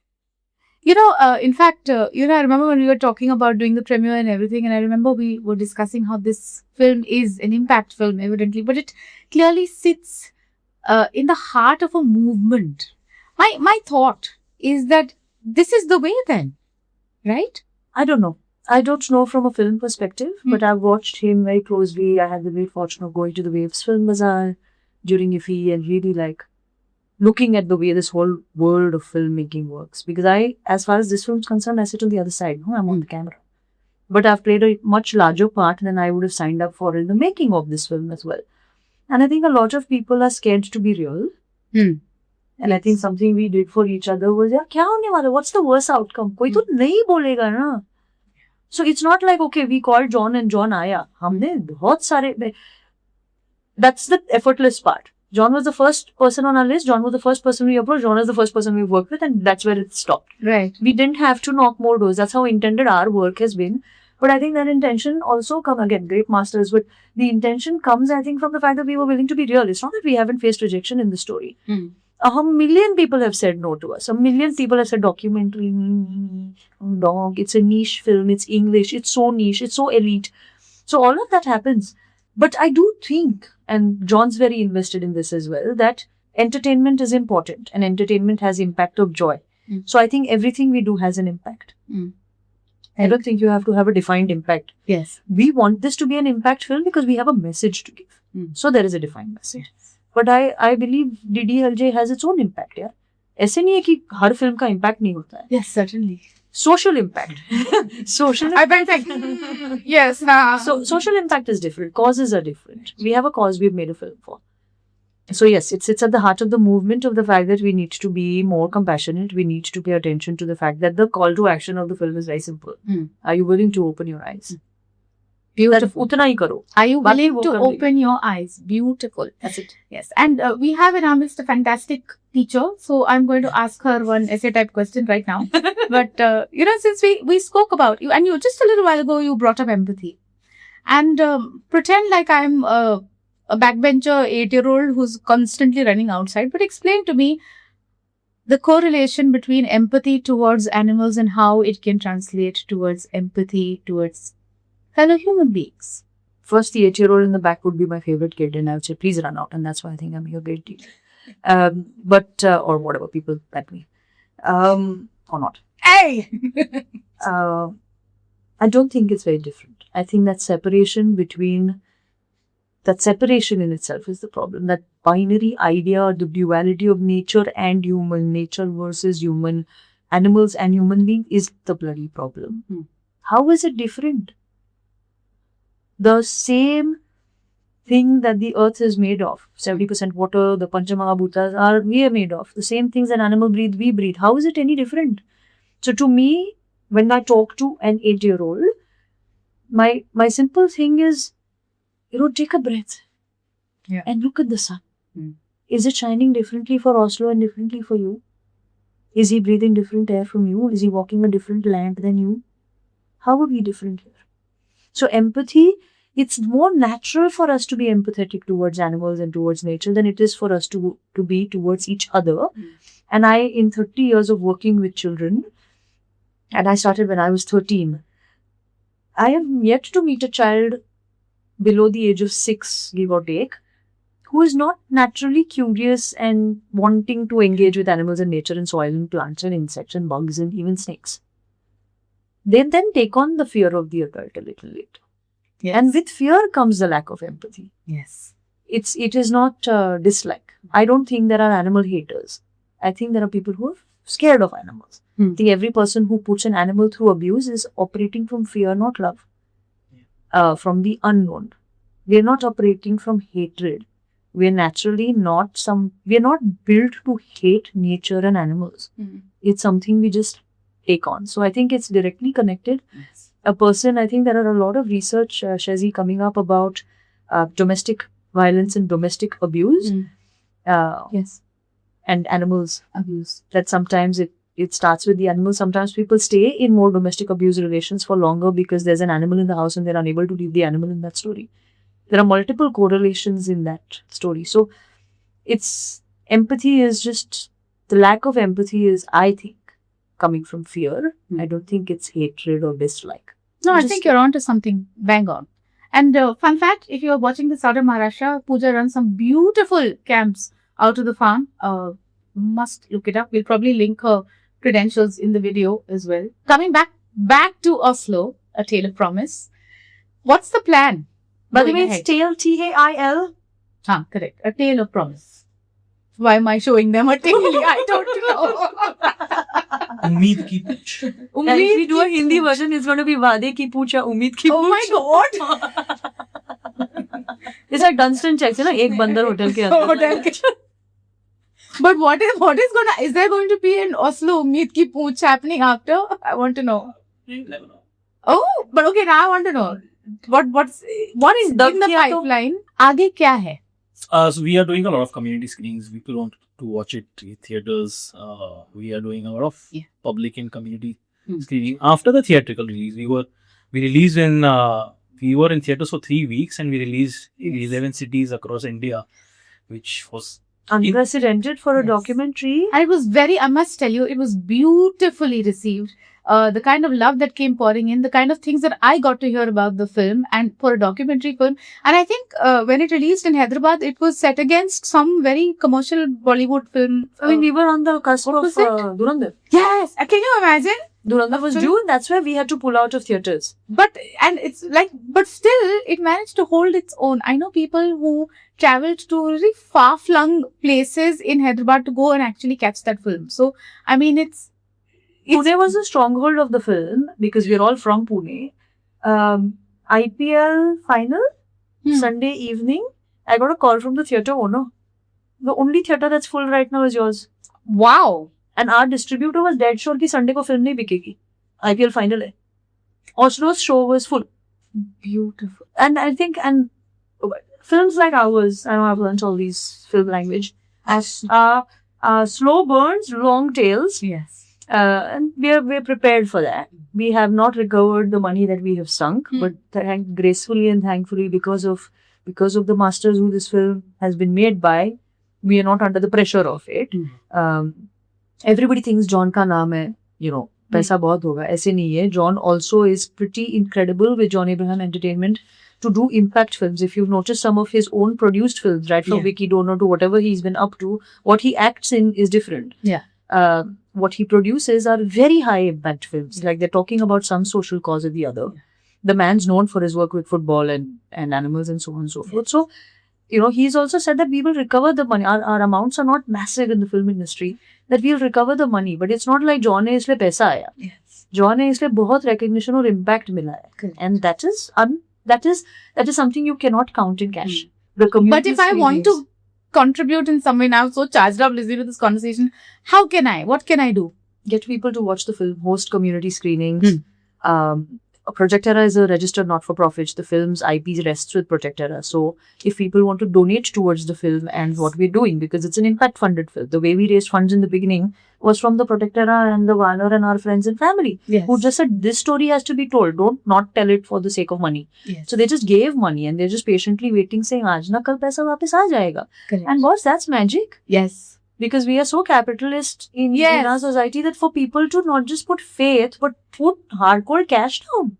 In fact, I remember when we were talking about doing the premiere and everything, and I remember we were discussing how this film is an impact film, evidently, but it clearly sits in the heart of a movement. My thought is that this is the way then, right? I don't know. I don't know from a film perspective, but I've watched him very closely. I had the great fortune of going to the Waves Film Bazaar during IFFI and really looking at the way this whole world of filmmaking works. Because as far as this film is concerned, I sit on the other side. I'm on the camera. But I've played a much larger part than I would have signed up for in the making of this film as well. And I think a lot of people are scared to be real. And I think something we did for each other was, kya hone wala? What's the worst outcome? Koi to nahi bolega na. So it's not like, okay, we called John and John aaya. Humne bahut sare. That's the effortless part. John was the first person on our list. John was the first person we approached. John is the first person we worked with, and that's where it stopped. Right. We didn't have to knock more doors. That's how intended our work has been. But I think that intention also comes, again, great masters, but the intention comes, I think, from the fact that we were willing to be real. It's not that we haven't faced rejection in the story. A million people have said no to us. A million people have said documentary, dog, it's a niche film, it's English, it's so niche, it's so elite. So all of that happens. But I do think, and John's very invested in this as well, that entertainment is important and entertainment has impact of joy. So I think everything we do has an impact. I don't think you have to have a defined impact. Yes. We want this to be an impact film because we have a message to give. So there is a defined message. But I believe DDLJ has its own impact. Yeah? ऐसे नहीं है कि हर film का impact नहीं होता है. Yes, certainly. Social impact. Social. I bet yes. So social impact is different. Causes are different. We have a cause we've made a film for. So yes, it sits at the heart of the movement of the fact that we need to be more compassionate. We need to pay attention to the fact that the call to action of the film is very simple. Are you willing to open your eyes? Beautiful. Utna hi karo. Are you Baaki willing wo to kar legi. open your eyes? Beautiful. That's it. Yes. And we have in our midst a fantastic teacher. So I'm going to ask her one essay type question right now. But, since we spoke about you, and you just a little while ago, you brought up empathy. And pretend like I'm a backbencher 8-year-old who's constantly running outside. But explain to me the correlation between empathy towards animals and how it can translate towards empathy towards fellow human beings. First, the 8-year-old in the back would be my favorite kid, and I would say, please run out. And that's why I think I'm your great teacher. Or whatever, people like me. Or not. Hey! I don't think it's very different. I think that separation in itself is the problem. That binary idea, the duality of nature and human, nature versus human, animals and human beings is the bloody problem. How is it different? The same thing that the earth is made of, 70% water, the Panchamahabhutas we are made of. The same things an animal breathe, we breathe. How is it any different? So to me, when I talk to an 8-year-old, my simple thing is, take a breath and look at the sun. Is it shining differently for Oslo and differently for you? Is he breathing different air from you? Is he walking a different land than you? How are we different here? So empathy, it's more natural for us to be empathetic towards animals and towards nature than it is for us to be towards each other. And in 30 years of working with children, and I started when I was 13, I have yet to meet a child below the age of 6, give or take, who is not naturally curious and wanting to engage with animals and nature and soil and plants and insects and bugs and even snakes. They then take on the fear of the adult a little later. Yes. And with fear comes the lack of empathy. Yes. It is not dislike. I don't think there are animal haters. I think there are people who are scared of animals. I think every person who puts an animal through abuse is operating from fear, not love. From the unknown. We are not operating from hatred. We are naturally not we are not built to hate nature and animals. It's something we just take on. So I think it's directly connected. Yes. A person, I think there are a lot of research, Shazi, coming up about domestic violence and domestic abuse. Yes. And animals Abuse. that sometimes it starts with the animal. Sometimes people stay in more domestic abuse relations for longer because there's an animal in the house and they're unable to leave the animal in that story. There are multiple correlations in that story. So empathy is just, the lack of empathy is, I think, coming from fear. I don't think it's hatred or dislike. No, I think you're onto something. Bang on. And fun fact, if you're watching this out of Maharashtra, Pooja runs some beautiful camps out of the farm. Must look it up. We'll probably link her credentials in the video as well. Coming back to Oslo, A Tale of Promise. What's the plan? By the way, going it's Tail, T-A-I-L. Correct. A Tale of Promise. Why am I showing them a tale? I don't know. Umeed ki pooch. And if we do a Hindi version, it's going to be Vade ki pooch ya Umeed ki pooch. Oh my God. It's like Dunstan checks, ek bandar hotel ke andar. But what is there going to be an Oslo Umeed ki pooch happening after? I want to know. Oh, but okay, now I want to know. What is in the pipeline? Aage kya hai? So we are doing a lot of community screenings. People want to watch it in theaters. We are doing a lot of public and community screening. After the theatrical release, we were We released in we were in theaters for 3 weeks, and we released in 11 cities across India, which was Unprecedented for a Yes. documentary. And it was I must tell you, it was beautifully received. The kind of love that came pouring in, the kind of things that I got to hear about the film and for a documentary film. And I think when it released in Hyderabad, it was set against some very commercial Bollywood film. I mean, we were on the cusp what of was it? Durandar. Yes. Can you imagine? Durandar was film? due, and that's why we had to pull out of theaters. But still, it managed to hold its own. I know people who traveled to really far-flung places in Hyderabad to go and actually catch that film. So, I mean, it's Pune was the stronghold of the film because we're all from Pune. IPL final, Sunday evening, I got a call from the theatre owner. The only theatre that's full right now is yours. wow. And our distributor was dead sure कि Sunday को film नहीं बिकेगी. IPL final है. Oslo's show was full. Beautiful. And I think, films like ours, I know I've learned all these film language, slow burns, long tails, Yes. and we're prepared for that. We have not recovered the money that we have sunk, but gracefully and thankfully, because of the masters who this film has been made by, we are not under the pressure of it. Everybody thinks John का नाम है, पैसा बहुत होगा. ऐसे नहीं है. John also is pretty incredible with John Abraham Entertainment to do impact films. If you've noticed some of his own produced films, right from Vicky Donor to whatever he's been up to, what he acts in is different. Yeah. What he produces are very high impact films. Like they're talking about some social cause or the other. The man's known for his work with football and animals and so on and so forth. So, he's also said that we will recover the money. Our amounts are not massive in the film industry, that we'll recover the money. But it's not like John ने इसलिए पैसा आया. Yes. John ने इसलिए बहुत recognition और impact मिला है. Correct. And that is something you cannot count in cash. The community But if I want to contribute in some way now, so charged up listening to this conversation, how can I? What can I do? get people to watch the film, host community screenings. Projectera is a registered not-for-profit. The film's IP rests with Projectera. So if people want to donate towards the film and what we're doing, because it's an impact-funded film, the way we raised funds in the beginning was from the Projectera and the Warner and our friends and family, who just said, this story has to be told. Don't not tell it for the sake of money. Yes. So they just gave money and they're just patiently waiting, saying, "Aaj na kal paisa wapas aa jayega." Correct. And boss, that's magic. Yes. Because we are so capitalist in our society that for people to not just put faith, but put hardcore cash down.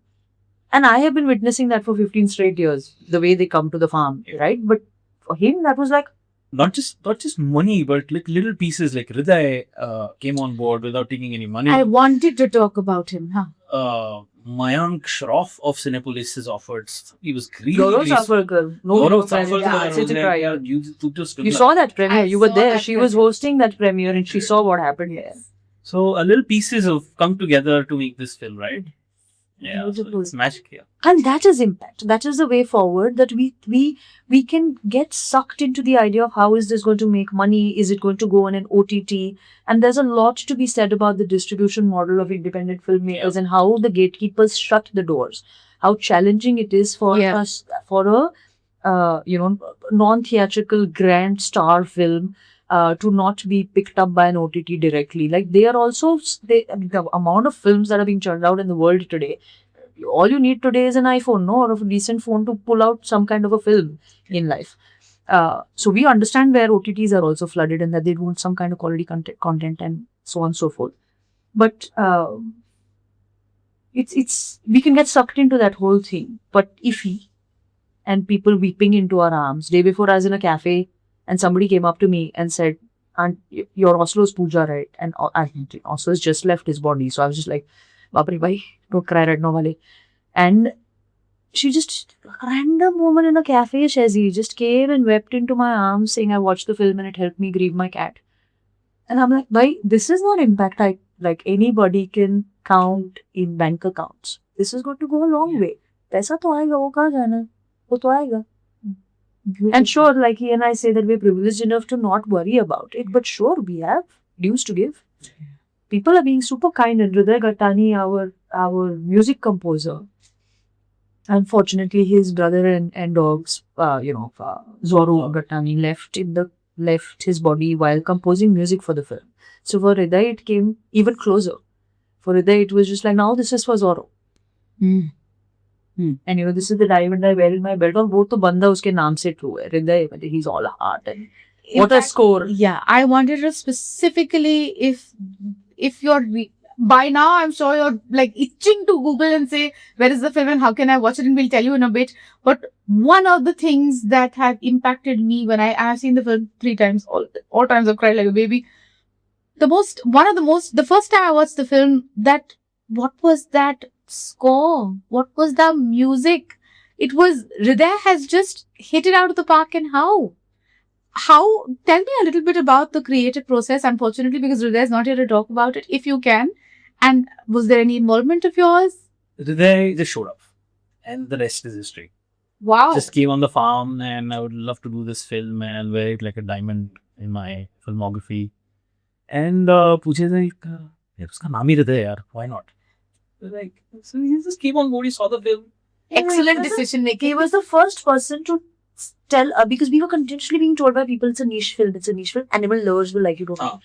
And I have been witnessing that for 15 straight years, the way they come to the farm, right? But for him, that was like... Not just money, but like little pieces. Like Hriday came on board without taking any money. I wanted to talk about him. Mayank Shroff of Cinepolis has offered. He was really... Gaurav Safarkar. You saw that premiere. You were there. She was hosting that premiere and she saw what happened there. So little pieces have come together to make this film, right? Yeah, so it's magic here. And that is impact. That is the way forward, that we can get sucked into the idea of how is this going to make money? Is it going to go on an OTT? And there's a lot to be said about the distribution model of independent filmmakers and how the gatekeepers shut the doors. How challenging it is for us, for a non-theatrical grand star film to not be picked up by an OTT directly. Like they are also, the amount of films that are being churned out in the world today, all you need today is an iPhone, or a decent phone to pull out some kind of a film in life. So we understand where OTTs are also flooded and that they want some kind of quality content and so on and so forth. But we can get sucked into that whole thing, but iffy, and people weeping into our arms. Day before I was in a cafe, and somebody came up to me and said, "Aunt, your Oslo's Pooja, right?" And Oslo's just left his body. So I was just like, "Bapre bhai, don't cry right now, wale." And she just, random woman in a cafe, Shezi, just came and wept into my arms saying, "I watched the film and it helped me grieve my cat." And I'm like, "Bhai, this is not impact like anybody can count in bank accounts. This is going to go a long way. Paisa to aayega, wo kahan jana? Wo to aayega." And sure, like he and I say that we're privileged enough to not worry about it, but sure, we have dues to give. People are being super kind, and Hriday Ghattani, our music composer, unfortunately, his brother and dogs, Zoro Ghattani left his body while composing music for the film. So for Hriday, it came even closer. For Hriday, it was just like, now this is for Zoro. And this is the diamond I wear in my belt. और वो तो बंदा उसके नाम से true है. हृदय, he's all heart. And what a score. Yeah, I wanted to specifically, if you're by now, I'm sure you're like itching to Google and say, where is the film and how can I watch it? And we'll tell you in a bit. But one of the things that have impacted me when I have seen the film 3 times, all times I've cried like a baby. The first time I watched the film, what was that score? What was the music? It was, Hriday has just hit it out of the park. And how? Tell me a little bit about the creative process, unfortunately, because Hriday is not here to talk about it, if you can. And was there any involvement of yours? Hriday just showed up, and the rest is history. Wow. Just came on the farm, and I would love to do this film and wear it like a diamond in my filmography. And पूछे थे यार उसका नाम ही Hriday यार, why not? Like, so he just came on board, he saw the film. Excellent decision making. He was the first person to tell, because we were continuously being told by people, it's a niche film, animal lovers will like you, don't know.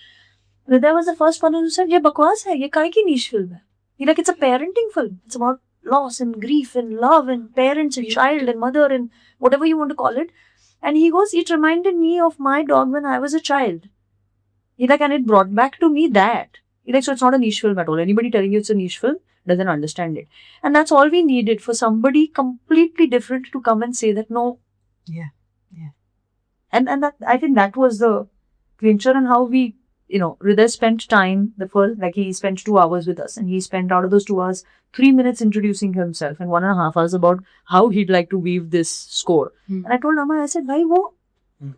Hriday was the first one who said, ये बकवास है, ये काहे की niche film है? Like, it's a parenting film. It's about loss and grief and love and parents and child and mother and whatever you want to call it. And he goes, it reminded me of my dog when I was a child. And it brought back to me that. So it's not a niche film at all. Anybody telling you it's a niche film doesn't understand it. And that's all we needed, for somebody completely different to come and say that, no. Yeah. And that, I think that was the clincher, and how we, Hriday spent time, he spent 2 hours with us, and he spent out of those 2 hours, 3 minutes introducing himself and 1.5 hours about how he'd like to weave this score. And I told Amma, I said, bhai, wo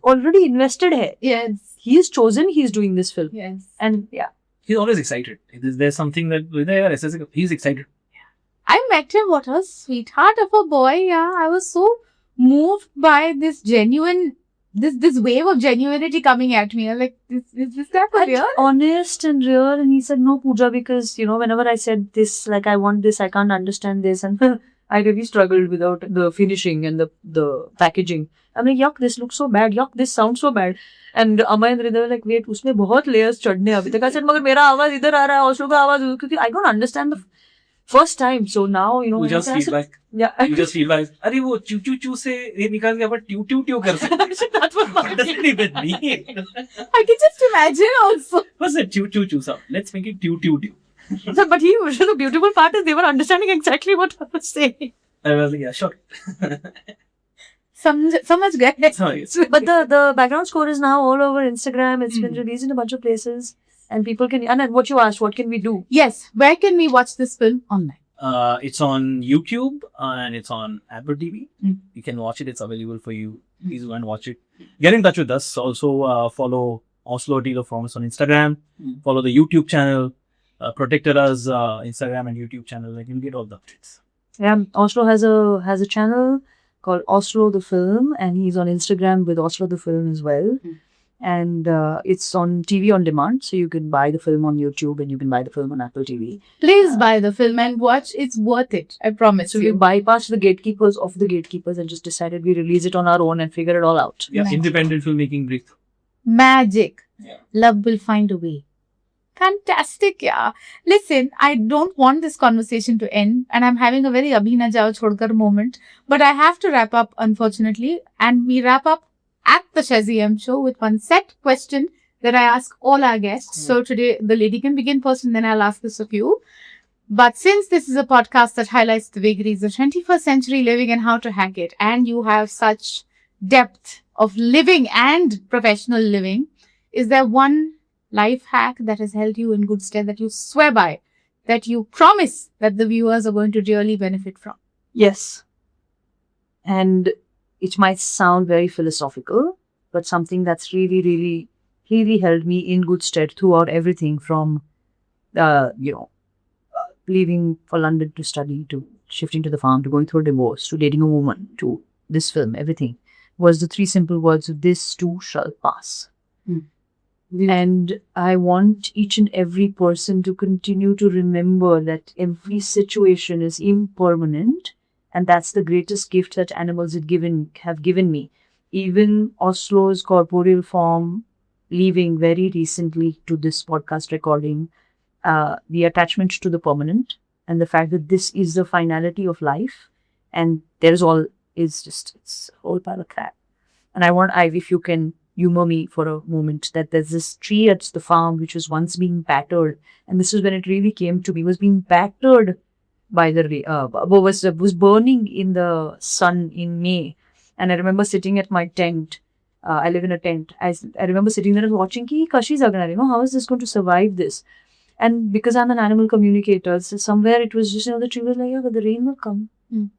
already invested hai. Yes. He's chosen, he's doing this film. Yes. And yeah. He's always excited. There's something that Hriday, he's excited. I met him, what a sweetheart of a boy. Yeah, I was so moved by this genuine, this wave of genuinity coming at me. I'm like, is that for real? Honest and real. And he said, no, Pooja, because, whenever I said this, like, I want this, I can't understand this. And I really struggled without the finishing and the packaging. I'm like, yuck, this looks so bad. Yuck, this sounds so bad. And Amma and Hriday were like, wait, उसमें बहुत layers चढ़ने अभी तक. I said, मगर मेरा आवाज इधर आ रहा है, औसलो का आवाज, क्योंकि I don't understand the first time. So now, You just feel like, अरे वो चू से ये निकाल के अपन ट्यू कर सकते. That's what doesn't even mean. I can just imagine also. What's that चू sound? Let's make it tube. So, but the beautiful part is they were understanding exactly what I was saying. I was like, yeah, sure. समझ गए. Sorry. But the background score is now all over Instagram. It's been released in a bunch of places. And people can, and what you asked, what can we do? Yes. Where can we watch this film online? It's on YouTube and it's on Apple TV. You can watch it. It's available for you. Please go and watch it. Get in touch with us. Also, follow Oslo Deal of Promise on Instagram. Follow the YouTube channel. Protected us Instagram and YouTube channel. Like, you'll get all the updates. Yeah, Oslo has a channel called Oslo the Film, and he's on Instagram with Oslo the Film as well. And it's on TV on demand, so you can buy the film on YouTube and you can buy the film on Apple TV. Please buy the film and watch. It's worth it. I promise So you. we bypassed the gatekeepers of the gatekeepers and just decided we release it on our own and figure it all out. Yeah, Nice. independent filmmaking breakthrough. Magic. Yeah. Love will find a way. Fantastic, yeah. Listen, I don't want this conversation to end, and I'm having a very Abhi na jao chhodkar moment, but I have to wrap up, unfortunately, and we wrap up at the Shazzy M Show with one set question that I ask all our guests. So today, the lady can begin first, and then I'll ask this of you. But since this is a podcast that highlights the vagaries of 21st century living and how to hack it, and you have such depth of living and professional living, is there one life hack that has held you in good stead, that you swear by, that you promise that the viewers are going to really benefit from? Yes. And it might sound very philosophical, but something that's really, really, really held me in good stead throughout everything from, leaving for London to study, to shifting to the farm, to going through a divorce, to dating a woman, to this film, everything, was the 3 simple words of "this too shall pass." And I want each and every person to continue to remember that every situation is impermanent, and that's the greatest gift that animals have given me. Even Oslo's corporeal form, leaving very recently to this podcast recording, the attachment to the permanent and the fact that this is the finality of life and there's all is just it's a whole pile of crap. And I want Ivy, if you can humor me for a moment, that there's this tree at the farm which was once being battered, and this is when it really came to me, was being battered by the was burning in the sun in May. And I remember sitting at my tent. I live in a tent. I remember sitting there and watching ki kashi jagna, how is this going to survive this? And because I'm an animal communicator, so somewhere it was just, the tree was like, yeah, but the rain will come. Mm.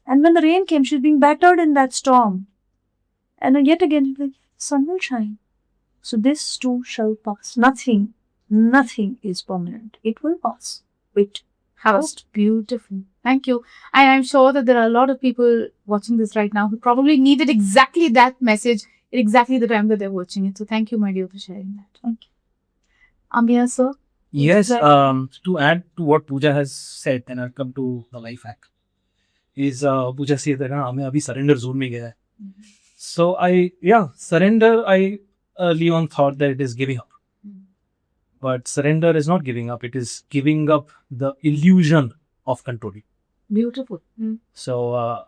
And when the rain came, she was being battered in that storm. And then yet again, like, sun will shine. So this too shall pass. Nothing is permanent. It will pass. Wait. House. Beautiful. Thank you. And I'm sure that there are a lot of people watching this right now who probably needed exactly that message at exactly the time that they're watching it. So thank you, my dear, for sharing that. Thank you. Amir, sir? Yes, Right. to add to what Pooja has said, and I'll come to the life hack, is Pooja says that हमें अभी surrender zone में गया है. So surrender, I early on thought that it is giving up. But surrender is not giving up, it is giving up the illusion of control. Beautiful. So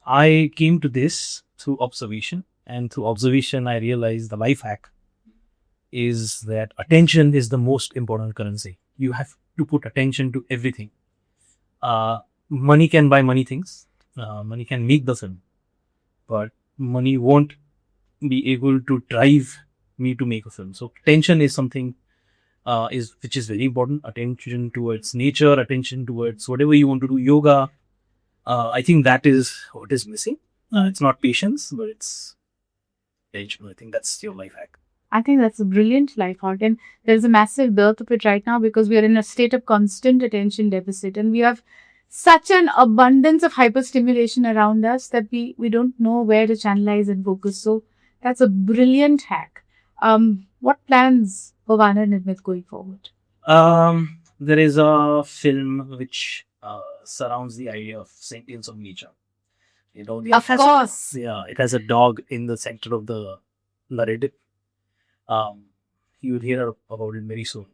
I came to this through observation, and through observation I realized the life hack is that attention is the most important currency. You have to put attention to everything. Money can buy many things. Money can make the film, but money won't be able to drive me to make a film. So attention is something which is very important. Attention towards nature, attention towards whatever you want to do, yoga. I think that is what is missing. It's not patience, but it's attention. I think that's your life hack. I think that's a brilliant life hack, and there's a massive dearth of it right now because we are in a state of constant attention deficit, and we have such an abundance of hyperstimulation around us that we don't know where to channelize and focus. So that's a brilliant hack. What plans for Vana Nirmit going forward? There is a film which surrounds the idea of sentience of nature. Of course. It has a dog in the center of the narrative. You will hear about it very soon.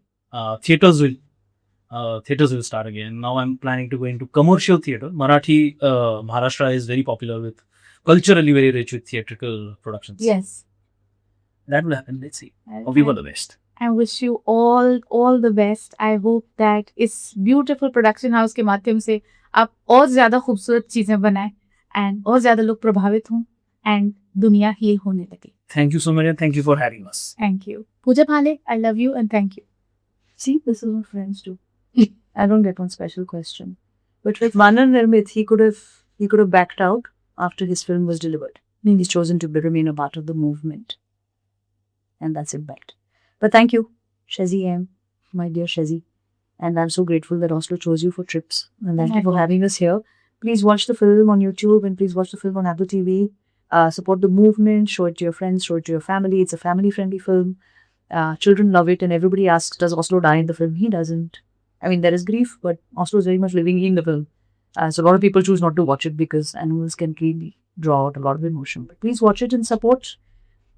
Theaters will start again. Now I'm planning to go into commercial theater. Maharashtra is very popular with, culturally very rich with theatrical productions. Yes. That will happen. Let's see. We were the best. I wish you all the best. I hope that इस beautiful production house के माध्यम से आप और ज़्यादा खूबसूरत चीज़ें बनाएं and और ज़्यादा लोग प्रभावित हों and दुनिया heal होने लगे. Thank you so much, and thank you for having us. Thank you. Pooja Phale, I love you and thank you. See, this is what friends do. I don't get one special question. But with Vana Nirmit, he could have backed out after his film was delivered. I mean, he's chosen to remain a part of the movement. And that's impact. But thank you, Shezi M, my dear Shezi. And I'm so grateful that Oslo chose you for trips. And thank you for having us here. Please watch the film on YouTube and please watch the film on Apple TV. Support the movement, show it to your friends, show it to your family. It's a family-friendly film. Children love it, and everybody asks, does Oslo die in the film? He doesn't. I mean, there is grief, but Oslo is very much living in the film. So a lot of people choose not to watch it because animals can really draw out a lot of emotion. But please watch it and support.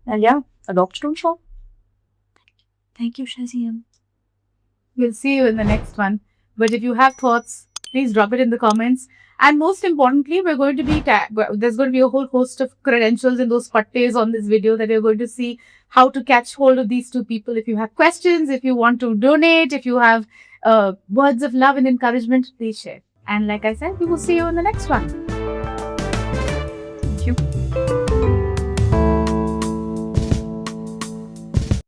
And adopt, don't shop. Thank you, Shaziem. We'll see you in the next one. But if you have thoughts, please drop it in the comments. And most importantly, we're going to be there's going to be a whole host of credentials in those pattes on this video that you're going to see how to catch hold of these two people. If you have questions, if you want to donate, if you have words of love and encouragement, please share. And like I said, we will see you in the next one.